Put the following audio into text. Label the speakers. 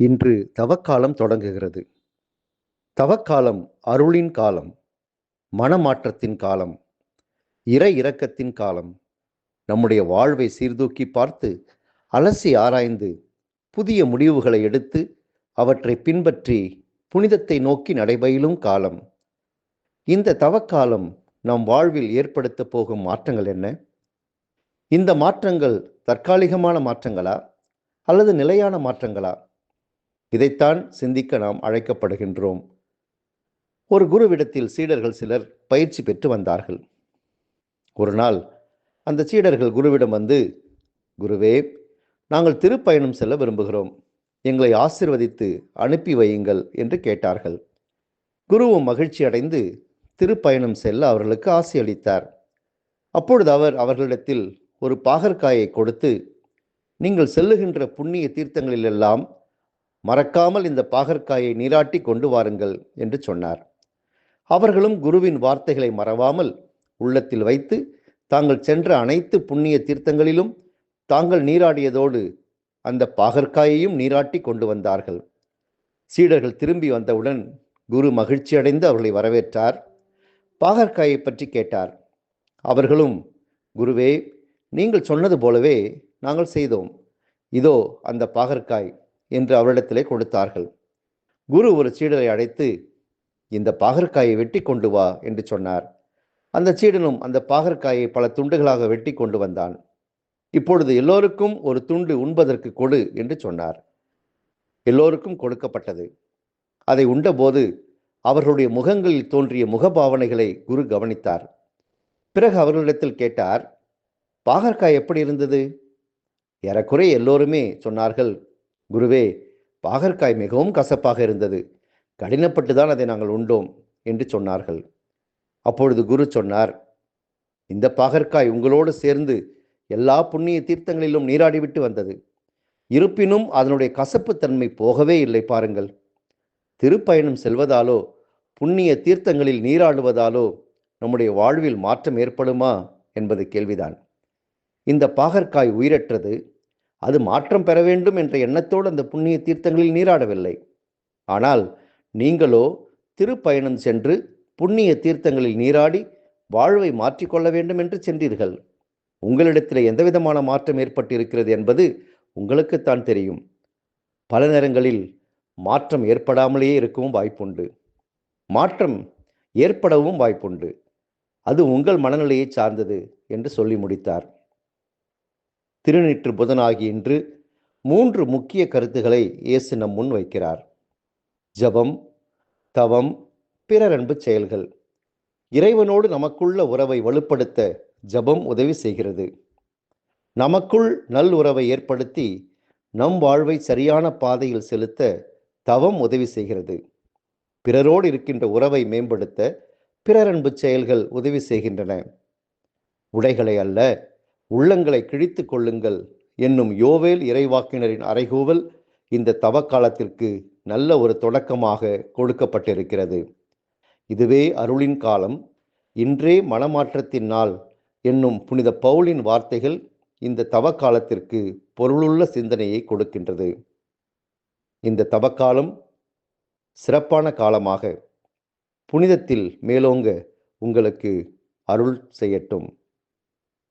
Speaker 1: இன்று தவக்காலம் தொடங்குகிறது. தவக்காலம் அருளின் காலம், மனமாற்றத்தின் காலம், இறை இரக்கத்தின் காலம். நம்முடைய வாழ்வை சீர்தூக்கி பார்த்து, அலசி ஆராய்ந்து, புதிய முடிவுகளை எடுத்து, அவற்றை பின்பற்றி புனிதத்தை நோக்கி நடைபயிலும் காலம். இந்த தவக்காலம் நம் வாழ்வில் ஏற்படுத்த போகும் மாற்றங்கள் என்ன? இந்த மாற்றங்கள் தற்காலிகமான மாற்றங்களா அல்லது நிலையான மாற்றங்களா? இதைத்தான் சிந்திக்க நாம் அழைக்கப்படுகின்றோம். ஒரு குருவிடத்தில் சீடர்கள் சிலர் பயிற்சி பெற்று வந்தார்கள். ஒரு நாள் அந்த சீடர்கள் குருவிடம் வந்து, குருவே, நாங்கள் திருப்பயணம் செல்ல விரும்புகிறோம், எங்களை ஆசிர்வதித்து அனுப்பி வையுங்கள் என்று கேட்டார்கள். குருவும் மகிழ்ச்சி அடைந்து திருப்பயணம் செல்ல அவர்களுக்கு ஆசி அளித்தார். அப்பொழுது அவர் அவர்களிடத்தில் ஒரு பாகற்காயை கொடுத்து, நீங்கள் செல்லுகின்ற புண்ணிய தீர்த்தங்களிலெல்லாம் மறக்காமல் இந்த பாகற்காயை நீராட்டி கொண்டு வாருங்கள் என்று சொன்னார். அவர்களும் குருவின் வார்த்தைகளை மறவாமல் உள்ளத்தில் வைத்து, தாங்கள் சென்ற அனைத்து புண்ணிய தீர்த்தங்களிலும் தாங்கள் நீராடியதோடு அந்த பாகற்காயையும் நீராட்டி கொண்டு வந்தார்கள். சீடர்கள் திரும்பி வந்தவுடன் குரு மகிழ்ச்சி அடைந்து அவர்களை வரவேற்றார். பாகற்காயை பற்றி கேட்டார். அவர்களும், குருவே, நீங்கள் சொன்னது போலவே நாங்கள் செய்தோம், இதோ அந்த பாகற்காய் என்று அவரிடத்திலே கொடுத்தார்கள். குரு ஒரு சீடரை அழைத்து, இந்த பாகற்காயை வெட்டி கொண்டு வா என்று சொன்னார். அந்த சீடனும் அந்த பாகற்காயை பல துண்டுகளாக வெட்டி கொண்டு வந்தான். இப்பொழுது எல்லோருக்கும் ஒரு துண்டு உண்பதற்கு கொடு என்று சொன்னார். எல்லோருக்கும் கொடுக்கப்பட்டது. அதை உண்டபோது அவர்களுடைய முகங்களில் தோன்றிய முகபாவனைகளை குரு கவனித்தார். பிறகு அவர்களிடத்தில் கேட்டார், பாகற்காய் எப்படி இருந்தது? ஏறக்குறைய எல்லோருமே சொன்னார்கள், குருவே, பாகற்காய் மிகவும் கசப்பாக இருந்தது, கடினப்பட்டுதான் அதை நாங்கள் உண்டோம் என்று சொன்னார்கள். அப்பொழுது குரு சொன்னார், இந்த பாகற்காய் உங்களோடு சேர்ந்து எல்லா புண்ணிய தீர்த்தங்களிலும் நீராடிவிட்டு வந்தது. இருப்பினும் அதனுடைய கசப்புத்தன்மை போகவே இல்லை பாருங்கள். திருப்பயணம் செல்வதாலோ புண்ணிய தீர்த்தங்களில் நீராடுவதாலோ நம்முடைய வாழ்வில் மாற்றம் ஏற்படுமா என்பது கேள்விதான். இந்த பாகற்காய் உயிரற்றது. அது மாற்றம் பெற வேண்டும் என்ற எண்ணத்தோடு அந்த புண்ணிய தீர்த்தங்களில் நீராடவில்லை. ஆனால் நீங்களோ திருப்பயணம் சென்று புண்ணிய தீர்த்தங்களில் நீராடி வாழ்வை மாற்றிக்கொள்ள வேண்டும் என்று சென்றீர்கள். உங்களிடத்தில் எந்த விதமான மாற்றம் ஏற்பட்டிருக்கிறது என்பது உங்களுக்குத்தான் தெரியும். பல நேரங்களில் மாற்றம் ஏற்படாமலேயே இருக்கவும் வாய்ப்புண்டு, மாற்றம் ஏற்படவும் வாய்ப்புண்டு. அது உங்கள் மனநிலையை சார்ந்தது என்று சொல்லி முடித்தார். திருநீற்று புதனாகி இன்று 3 முக்கிய கருத்துக்களை இயேசு நம் முன் வைக்கிறார். ஜபம், தவம், பிறரன்பு செயல்கள். இறைவனோடு நமக்குள்ள உறவை வலுப்படுத்த ஜபம் உதவி செய்கிறது. நமக்குள் நல் உறவை ஏற்படுத்தி நம் வாழ்வை சரியான பாதையில் செலுத்த தவம் உதவி செய்கிறது. பிறரோடு இருக்கின்ற உறவை மேம்படுத்த பிறரன்பு செயல்கள் உதவி செய்கின்றன. உடைகளை அல்ல, உள்ளங்களை கிழித்து கொள்ளுங்கள் என்னும் யோவேல் இறைவாக்கினரின் அறைகூவல் இந்த தவக்காலத்திற்கு நல்ல ஒரு தொடக்கமாக கொடுக்கப்பட்டிருக்கிறது. இதுவே அருளின் காலம், இன்றே மனமாற்றத்தின் நாள் என்னும் புனித பவுலின் வார்த்தைகள் இந்த தவக்காலத்திற்கு பொருளுள்ள சிந்தனையை கொடுக்கின்றது. இந்த தவக்காலம் சிறப்பான காலமாக புனிதத்தில் மேலோங்க உங்களுக்கு அருள் செய்யட்டும்.